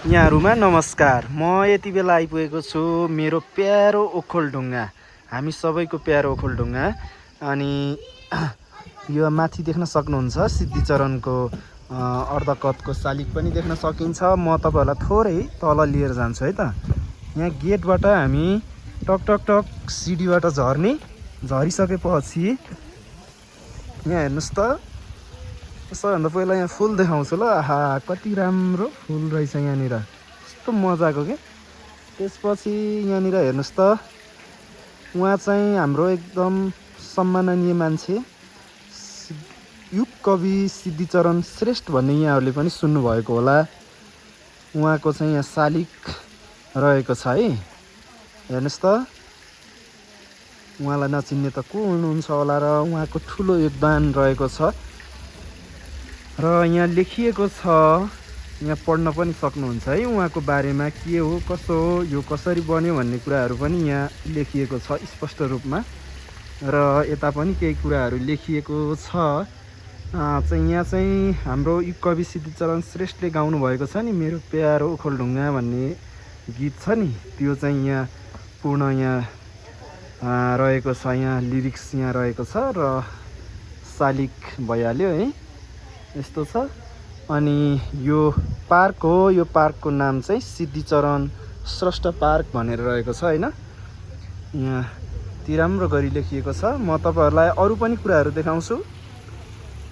यहाँहरुमा नमस्कार। म यति बेला आइपुगेको छु मेरो प्यारो ओखलढुङ्गा, हामी सबैको प्यारो ओखलढुङ्गा। अनि यो माथि देख्न सक्नुहुन्छ सिद्धिचरणको अर्धकतको शालिग पनि देख्न सकिन्छ। म तपाईहरुलाई थोरै तल लिएर जान्छु है त। यहाँ गेटबाट हामी टक टक टक सिडीबाट झरिसकेपछि यहाँ हेर्नुस् त, सबैभन्दा पहिला यहाँ फुल देखाउँछु ल। आहा, कति राम्रो फुल रहेछ यहाँनिर, कस्तो मजाको के। त्यसपछि यहाँनिर हेर्नुस् त, उहाँ चाहिँ हाम्रो एकदम सम्माननीय मान्छे युग कवि सिद्धिचरण श्रेष्ठ भन्ने यहाँहरूले पनि सुन्नुभएको होला। उहाँको चाहिँ यहाँ शालिग रहेको छ है। हेर्नुस् त, उहाँलाई नचिन्ने त को हुनुहुन्छ होला र उहाँको ठुलो योगदान रहेको छ। र यहाँ लेखिएको छ, यहाँ पढ्न पनि सक्नुहुन्छ है उहाँको बारेमा, के हो कसो हो, यो कसरी बन्यो भन्ने कुराहरू पनि यहाँ लेखिएको छ स्पष्ट रूपमा। र यता पनि केही कुराहरू लेखिएको छ। यहाँ चाहिँ हाम्रो युग कवि सिद्धिचरण श्रेष्ठले गाउनु भएको छ नि, मेरो प्यारो ओखलढुङ्गा भन्ने गीत छ नि, त्यो चाहिँ यहाँ पूर्ण यहाँ रहेको छ। यहाँ लिरिक्स यहाँ रहेको छ र शालिग भइहाल्यो है, यस्तो छ। अनि यो पार्क हो, यो पार्कको नाम चाहिँ सिद्धिचरण श्रेष्ठ पार्क भनेर रहेको छ हैन। यहाँ ती राम्रो गरी लेखिएको छ। म तपाईहरुलाई अरु पनि कुराहरू देखाउँछु।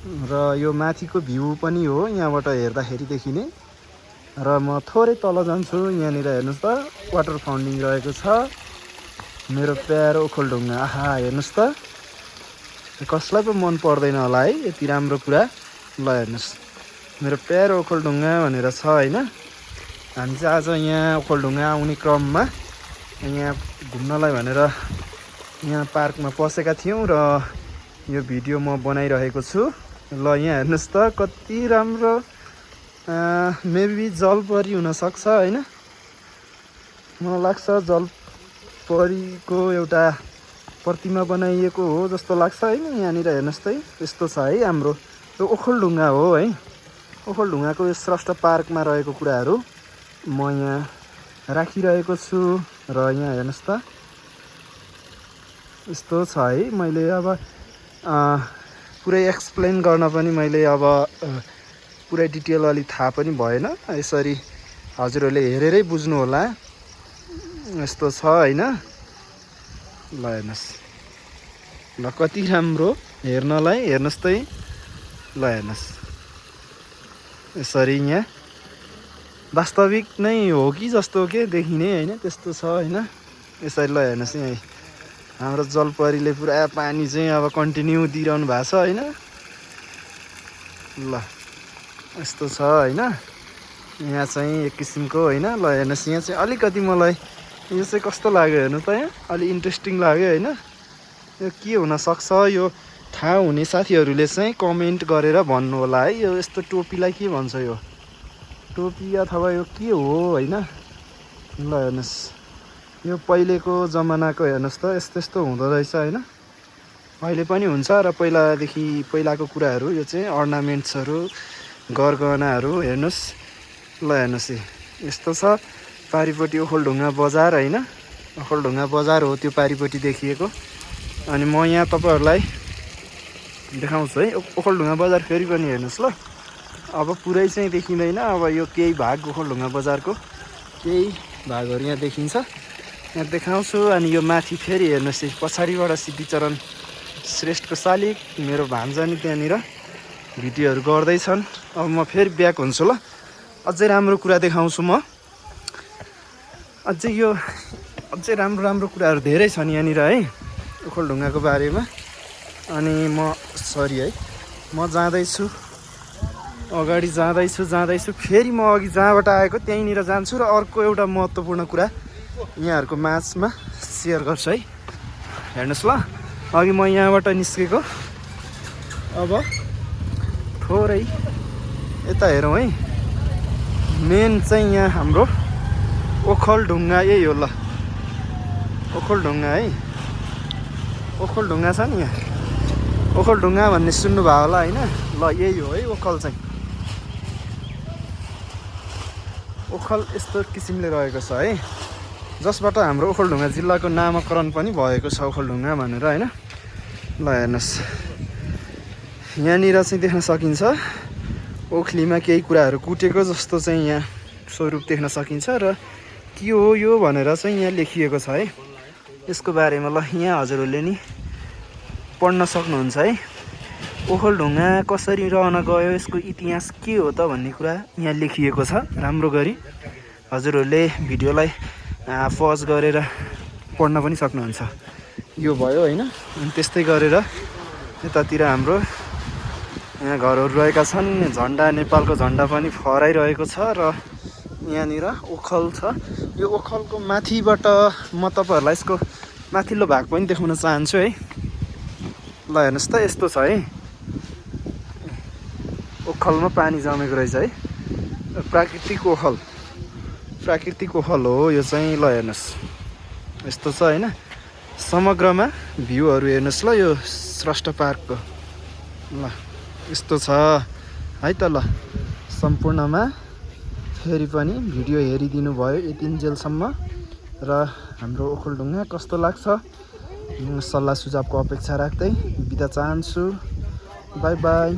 र यो माथिको भ्यू पनि हो यहाँबाट हेर्दाखेरि देखिने। र म थोरै तल जान्छु। यहाँनिर हेर्नुस् त, वाटर फाउन्टेन रहेको छ, मेरो प्यारो ओखलढुङ्गा। आहा, हेर्नुस् त, कसलाई पो मन पर्दैन होला है यति राम्रो कुरा। ल हेर्नुस्, मेरो प्यारो ओखलढुङ्गा भनेर छ हैन। हामी चाहिँ आज यहाँ ओखलढुङ्गा आउने क्रममा यहाँ घुम्नलाई भनेर यहाँ पार्कमा पसेका थियौँ र यो भिडियो म बनाइरहेको छु। ल यहाँ हेर्नुस् त, कति राम्रो, मेबी जलपरी हुनसक्छ हैन। मलाई लाग्छ जलपरीको एउटा प्रतिमा बनाइएको हो जस्तो लाग्छ हैन। यहाँनिर हेर्नुस् त, यस्तो छ है हाम्रो यो ओखलढुङ्गा हो है। ओखलढुङ्गाको यो श्रेष्ठ पार्कमा रहेको कुराहरू म यहाँ राखिरहेको छु। र यहाँ हेर्नुस् त, यस्तो छ है। मैले अब पुरै एक्सप्लेन गर्न पनि मैले अब पुरै डिटेल अलि थाहा पनि भएन। यसरी हजुरहरूले हेरेरै बुझ्नु होला, यस्तो छ हैन। ल हेर्नुस्, ल कति राम्रो हेर्नलाई, हेर्नुस् त। ल हेर्नुस्, यसरी यहाँ वास्तविक नै हो कि जस्तो के देखिने हैन, त्यस्तो छ हैन। यसरी ल हेर्नुस्, यहाँ हाम्रो जलपरीले पुरा पानी चाहिँ अब कन्टिन्यू दिइरहनु भएको छ हैन। ल यस्तो छ हैन। यहाँ चाहिँ एक किसिमको हैन। ल हेर्नुस्, यहाँ चाहिँ अलिकति मलाई यो चाहिँ कस्तो लाग्यो हेर्नु त, यहाँ अलि इन्ट्रेस्टिङ लाग्यो हैन। यो के हुनसक्छ, यो थाहा हुने साथीहरूले चाहिँ कमेन्ट गरेर भन्नु होला है। यो यस्तो टोपीलाई के भन्छ, यो टोपी अथवा यो के हो हैन। ल हेर्नुस्, यो पहिलेको जमानाको हेर्नुस् त, यस्तो यस्तो हुँदो रहेछ हैन। अहिले पनि हुन्छ र पहिलाको कुराहरू, यो चाहिँ अर्नामेन्ट्सहरू, गरगहनाहरू हेर्नुस्। ल हेर्नुस्, यस्तो छ। पारिपट्टि ओखलढुङ्गा बजार हैन, ओखलढुङ्गा बजार हो त्यो पारिपट्टि देखिएको। अनि म यहाँ तपाईहरुलाई देखाउँछु है ओखलढुङ्गा बजार फेरि पनि हेर्नुस् ल। अब पुरै चाहिँ देखिँदैन, अब यो केही भाग ओखलढुङ्गा बजारको केही भागहरू यहाँ देखिन्छ, यहाँ देखाउँछु। अनि यो माथि फेरि हेर्नुहोस्, पछाडिबाट सिद्धिचरण श्रेष्ठको शालिग, मेरो भान्जा नि त्यहाँनिर भिडियोहरू गर्दैछन्। अब म फेरि ब्याक हुन्छु ल। अझै राम्रो कुरा देखाउँछु म, अझै राम्रो कुराहरू धेरै छन् यहाँनिर है ओखलढुङ्गाको बारेमा। अनि म सरी है, म जाँदैछु अगाडि, जाँदैछु फेरि म अघि जहाँबाट आएको त्यहीँनिर जान्छु। र अर्को एउटा महत्त्वपूर्ण कुरा यहाँहरूको माझमा सेयर गर्छु है। हेर्नुहोस् ल, अघि म यहाँबाट निस्केको, अब थोरै यता हेरौँ है। मेन चाहिँ यहाँ हाम्रो ओखलढुङ्गा यही हो। ल ओखलढुङ्गा है, ओखलढुङ्गा छ नि यहाँ, ओखलढुङ्गा भन्ने सुन्नुभयो होला हैन। ल यही हो है ओखल चाहिँ। ओखल यस्तो किसिमले रहेको छ है, जसबाट हाम्रो ओखलढुङ्गा जिल्लाको नामाकरण पनि भएको छ ओखलढुङ्गा भनेर होइन। ल हेर्नुहोस्, यहाँनिर चाहिँ देख्न सकिन्छ ओखलीमा केही कुराहरू कुटेको जस्तो चाहिँ यहाँ स्वरूप देख्न सकिन्छ र के हो यो भनेर चाहिँ यहाँ लेखिएको छ है। यसको बारेमा ल यहाँ हजुरहरूले नि पढ्न सक्नुहुन्छ है। ओखलढुङ्गा कसरी रहन गयो, यसको इतिहास के हो त भन्ने कुरा यहाँ लेखिएको छ। राम्रो गरी हजुरहरूले भिडियोलाई पज गरेर पढ्न पनि सक्नुहुन्छ। यो भयो होइन, अनि त्यस्तै गरेर यतातिर हाम्रो यहाँ घरहरू रहेका छन्। झन्डा, नेपालको झन्डा पनि फहराइरहेको छ र यहाँनिर ओखल छ। यो ओखलको माथिबाट म तपाईँहरूलाई यसको माथिल्लो भाग पनि देखाउन चाहन्छु है। ल हेर्नुहोस् त, यस्तो छ है, ओखलमा पानी जमेको रहेछ है। प्राकृतिक ओखल, प्राकृतिक ओखल हो यो चाहिँ। ल हेर्नुहोस् यस्तो छ होइन। समग्रमा भ्यूहरू हेर्नुहोस् ल यो स्रष्टा पार्कको। ल यस्तो छ है त। ल सम्पूर्णमा फेरि पनि भिडियो हेरिदिनु भयो यतिन्जेलसम्म र हाम्रो ओखलढुङ्गा कस्तो लाग्छ सल्लाह सुझावको अपेक्षा राख्दै बिदा चाहन्छु। By by.